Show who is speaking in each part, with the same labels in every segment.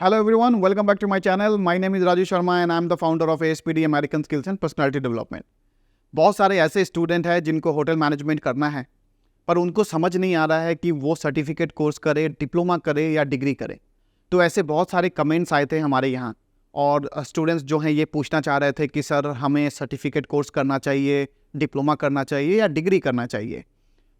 Speaker 1: Hello everyone, welcome back to my channel. My name is Raju Sharma and I am the founder of ASPD American Skills and Personality Development. बहुत सारे ऐसे student हैं जिनको hotel management करना है पर उनको समझ नहीं आ रहा है कि वो सर्टिफिकेट कोर्स करे, डिप्लोमा करे या डिग्री करे। तो ऐसे बहुत सारे कमेंट्स आए थे हमारे यहाँ और स्टूडेंट्स जो हैं ये पूछना चाह रहे थे कि सर हमें सर्टिफिकेट कोर्स करना चाहिए, डिप्लोमा करना चाहिए या डिग्री करना चाहिए।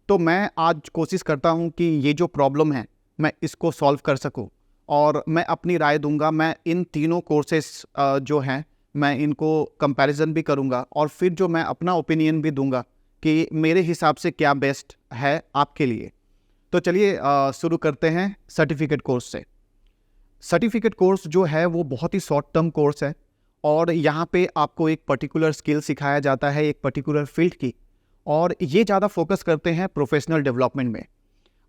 Speaker 1: तो मैं आज कोशिश करता हूँ कि ये जो प्रॉब्लम है मैं इसको सॉल्व कर सकूँ और मैं अपनी राय दूंगा। मैं इन तीनों कोर्सेस जो हैं मैं इनको कंपैरिजन भी करूंगा और फिर जो मैं अपना ओपिनियन भी दूंगा कि मेरे हिसाब से क्या बेस्ट है आपके लिए। तो चलिए शुरू करते हैं सर्टिफिकेट कोर्स से। सर्टिफिकेट कोर्स जो है वो बहुत ही शॉर्ट टर्म कोर्स है और यहाँ पे आपको एक पर्टिकुलर स्किल सिखाया जाता है, एक पर्टिकुलर फील्ड की, और ये ज़्यादा फोकस करते हैं प्रोफेशनल डेवलपमेंट में।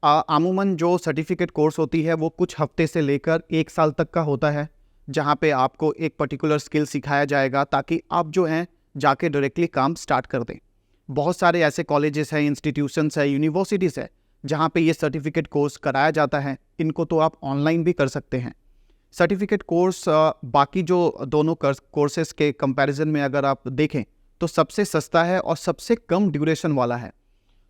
Speaker 1: अमूमन जो सर्टिफिकेट कोर्स होती है वो कुछ हफ्ते से लेकर 1 साल तक का होता है, जहाँ पे आपको एक पर्टिकुलर स्किल सिखाया जाएगा ताकि आप जो हैं जाके डायरेक्टली काम स्टार्ट कर दें। बहुत सारे ऐसे कॉलेजेस हैं, इंस्टीट्यूशंस हैं, यूनिवर्सिटीज़ है जहाँ पे ये सर्टिफिकेट कोर्स कराया जाता है। इनको तो आप ऑनलाइन भी कर सकते हैं। सर्टिफिकेट कोर्स बाकी जो दोनों कोर्सेज के कंपैरिजन में अगर आप देखें तो सबसे सस्ता है और सबसे कम ड्यूरेशन वाला है।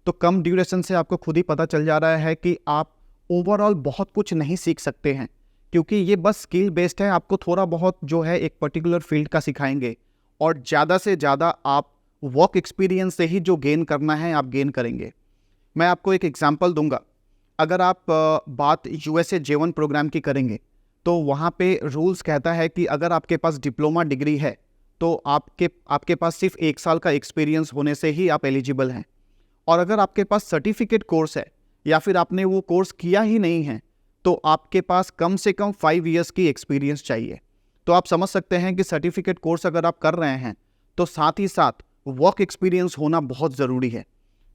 Speaker 1: तो कम ड्यूरेशन से आपको खुद ही पता चल जा रहा है कि आप ओवरऑल बहुत कुछ नहीं सीख सकते हैं, क्योंकि ये बस स्किल बेस्ड है। आपको थोड़ा बहुत जो है एक पर्टिकुलर फील्ड का सिखाएंगे और ज़्यादा से ज़्यादा आप वर्क एक्सपीरियंस से ही जो गेन करना है आप गेन करेंगे। मैं आपको एक एग्जांपल दूंगा। अगर आप बात USA J1 प्रोग्राम की करेंगे तो वहाँ पे रूल्स कहता है कि अगर आपके पास डिप्लोमा डिग्री है तो आपके पास सिर्फ 1 साल का एक्सपीरियंस होने से ही आप एलिजिबल हैं। और अगर आपके पास सर्टिफिकेट कोर्स है या फिर आपने वो कोर्स किया ही नहीं है तो आपके पास कम से कम 5 इयर्स की एक्सपीरियंस चाहिए। तो आप समझ सकते हैं कि सर्टिफिकेट कोर्स अगर आप कर रहे हैं तो साथ ही साथ वर्क एक्सपीरियंस होना बहुत ज़रूरी है।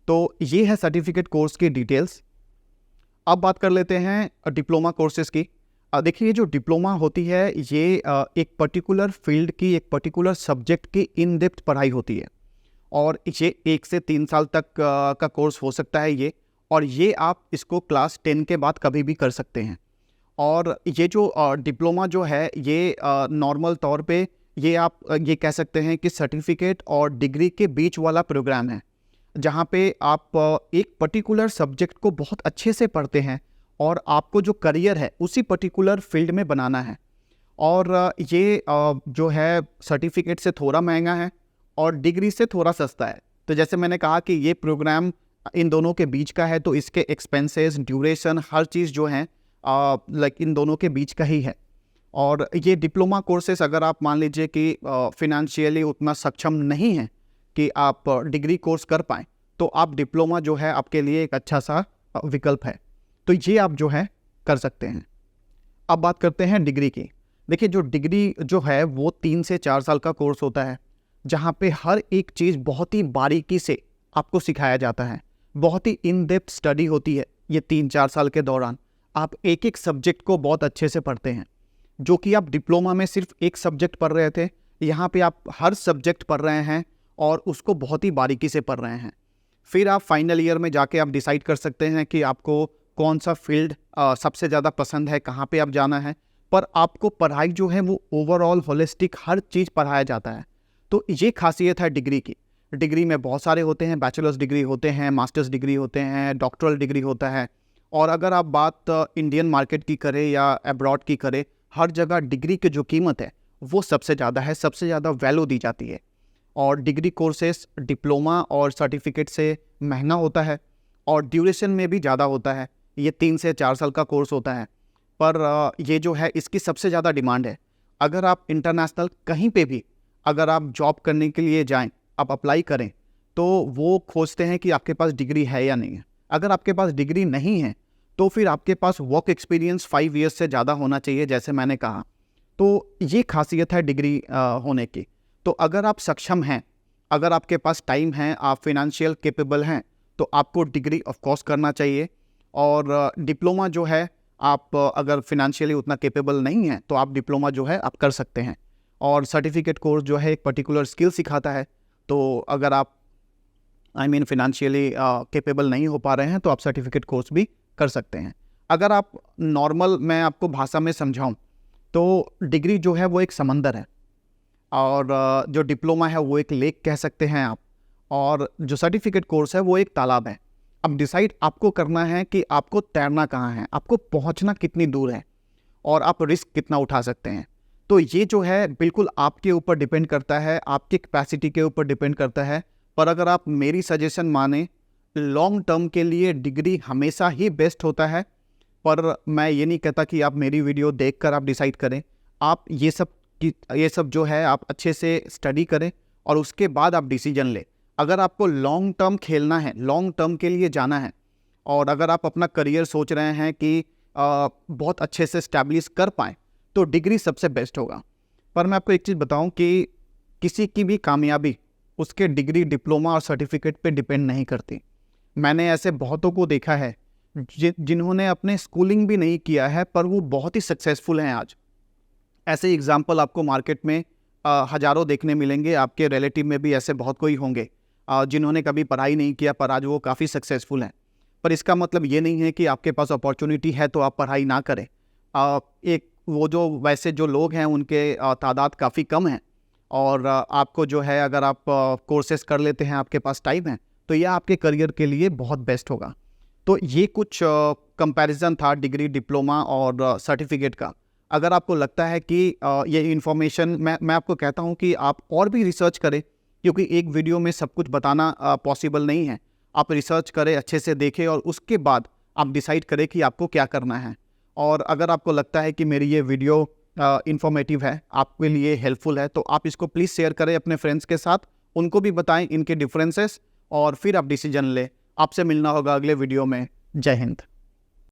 Speaker 1: तो ये है सर्टिफिकेट कोर्स की डिटेल्स। अब बात कर लेते हैं डिप्लोमा कोर्सेज़ की। देखिए, ये जो डिप्लोमा होती है ये एक पर्टिकुलर फील्ड की, एक पर्टिकुलर सब्जेक्ट की इन डेप्थ पढ़ाई होती है और ये 1 से 3 साल तक का कोर्स हो सकता है ये, और ये आप इसको क्लास 10 के बाद कभी भी कर सकते हैं। और ये जो डिप्लोमा जो है ये नॉर्मल तौर पे ये आप ये कह सकते हैं कि सर्टिफिकेट और डिग्री के बीच वाला प्रोग्राम है, जहाँ पे आप एक पर्टिकुलर सब्जेक्ट को बहुत अच्छे से पढ़ते हैं और आपको जो करियर है उसी पर्टिकुलर फील्ड में बनाना है। और ये जो है सर्टिफिकेट से थोड़ा महंगा है और डिग्री से थोड़ा सस्ता है। तो जैसे मैंने कहा कि ये प्रोग्राम इन दोनों के बीच का है, तो इसके एक्सपेंसेस, ड्यूरेशन, हर चीज़ जो है इन दोनों के बीच का ही है। और ये डिप्लोमा कोर्सेस अगर आप मान लीजिए कि फिनेंशियली उतना सक्षम नहीं हैं कि आप डिग्री कोर्स कर पाएँ, तो आप डिप्लोमा जो है आपके लिए एक अच्छा सा विकल्प है। तो ये आप जो है कर सकते हैं। अब बात करते हैं डिग्री की। देखिए, जो डिग्री जो है वो 3 से 4 साल का कोर्स होता है, जहाँ पे हर एक चीज़ बहुत ही बारीकी से आपको सिखाया जाता है। बहुत ही इन डेप्थ स्टडी होती है ये 3-4 साल के दौरान। आप एक एक सब्जेक्ट को बहुत अच्छे से पढ़ते हैं, जो कि आप डिप्लोमा में सिर्फ एक सब्जेक्ट पढ़ रहे थे, यहाँ पे आप हर सब्जेक्ट पढ़ रहे हैं और उसको बहुत ही बारीकी से पढ़ रहे हैं। फिर आप फाइनल ईयर में जाके आप डिसाइड कर सकते हैं कि आपको कौन सा फील्ड सबसे ज़्यादा पसंद है, कहाँ पे आप जाना है। पर आपको पढ़ाई जो है वो ओवरऑल होलिस्टिक हर चीज़ पढ़ाया जाता है। तो ये खासियत है डिग्री की। डिग्री में बहुत सारे होते हैं, बैचलर्स डिग्री होते हैं, मास्टर्स डिग्री होते हैं, डॉक्टरल डिग्री होता है। और अगर आप बात इंडियन मार्केट की करें या अब्रॉड की करें, हर जगह डिग्री की जो कीमत है वो सबसे ज़्यादा है, सबसे ज़्यादा वैल्यू दी जाती है। और डिग्री कोर्सेस डिप्लोमा और सर्टिफिकेट से महंगा होता है और ड्यूरेशन में भी ज़्यादा होता है। ये 3 से 4 साल का कोर्स होता है, पर ये जो है इसकी सबसे ज़्यादा डिमांड है। अगर आप इंटरनेशनल कहीं पे भी अगर आप जॉब करने के लिए जाएं, आप अप्लाई करें, तो वो खोजते हैं कि आपके पास डिग्री है या नहीं है। अगर आपके पास डिग्री नहीं है तो फिर आपके पास वर्क एक्सपीरियंस 5 इयर्स से ज़्यादा होना चाहिए, जैसे मैंने कहा। तो ये खासियत है डिग्री होने की। तो अगर आप सक्षम हैं, अगर आपके पास टाइम है, आप फिनेंशियल कैपेबल हैं, तो आपको डिग्री ऑफ कोर्स करना चाहिए। और डिप्लोमा जो है आप अगर फिनेंशियली उतना कैपेबल नहीं है तो आप डिप्लोमा जो है आप कर सकते हैं। और सर्टिफिकेट कोर्स जो है एक पर्टिकुलर स्किल सिखाता है। तो अगर आप फिनेंशियली कैपेबल नहीं हो पा रहे हैं तो आप सर्टिफिकेट कोर्स भी कर सकते हैं। अगर आप नॉर्मल, मैं आपको भाषा में समझाऊं तो डिग्री जो है वो एक समंदर है, और जो डिप्लोमा है वो एक लेक कह सकते हैं आप, और जो सर्टिफिकेट कोर्स है वो एक तालाब है। अब डिसाइड आपको करना है कि आपको तैरना कहाँ है, आपको पहुँचना कितनी दूर है, और आप रिस्क कितना उठा सकते हैं। तो ये जो है बिल्कुल आपके ऊपर डिपेंड करता है, आपकी कैपेसिटी के ऊपर डिपेंड करता है। पर अगर आप मेरी सजेशन माने, लॉन्ग टर्म के लिए डिग्री हमेशा ही बेस्ट होता है। पर मैं ये नहीं कहता कि आप मेरी वीडियो देखकर आप डिसाइड करें। आप ये सब जो है आप अच्छे से स्टडी करें और उसके बाद आप डिसीजन लें। अगर आपको लॉन्ग टर्म खेलना है, लॉन्ग टर्म के लिए जाना है, और अगर आप अपना करियर सोच रहे हैं कि बहुत अच्छे से स्टैब्लिश कर पाएँ, तो डिग्री सबसे बेस्ट होगा। पर मैं आपको एक चीज़ बताऊं कि किसी की भी कामयाबी उसके डिग्री, डिप्लोमा और सर्टिफिकेट पे डिपेंड नहीं करती। मैंने ऐसे बहुतों को देखा है जिन्होंने अपने स्कूलिंग भी नहीं किया है पर वो बहुत ही सक्सेसफुल हैं आज। ऐसे एग्जाम्पल आपको मार्केट में हज़ारों देखने मिलेंगे। आपके रिलेटिव में भी ऐसे बहुत कोई होंगे जिन्होंने कभी पढ़ाई नहीं किया पर आज वो काफ़ी सक्सेसफुल हैं। पर इसका मतलब ये नहीं है कि आपके पास अपॉर्चुनिटी है तो आप पढ़ाई ना करें। एक वो जो वैसे जो लोग हैं उनके तादाद काफ़ी कम है, और आपको जो है अगर आप कोर्सेज कर लेते हैं, आपके पास टाइम है, तो यह आपके करियर के लिए बहुत बेस्ट होगा। तो ये कुछ कंपैरिजन था डिग्री, डिप्लोमा और सर्टिफिकेट का। अगर आपको लगता है कि ये इन्फॉर्मेशन, मैं आपको कहता हूँ कि आप और भी रिसर्च करें, क्योंकि एक वीडियो में सब कुछ बताना पॉसिबल नहीं है। आप रिसर्च करें, अच्छे से देखें, और उसके बाद आप डिसाइड करें कि आपको क्या करना है। और अगर आपको लगता है कि मेरी ये वीडियो इन्फॉर्मेटिव है, आपके लिए हेल्पफुल है, तो आप इसको प्लीज़ शेयर करें अपने फ्रेंड्स के साथ, उनको भी बताएं इनके डिफरेंसेस, और फिर आप डिसीजन लें। आपसे मिलना होगा अगले वीडियो में। जय हिंद।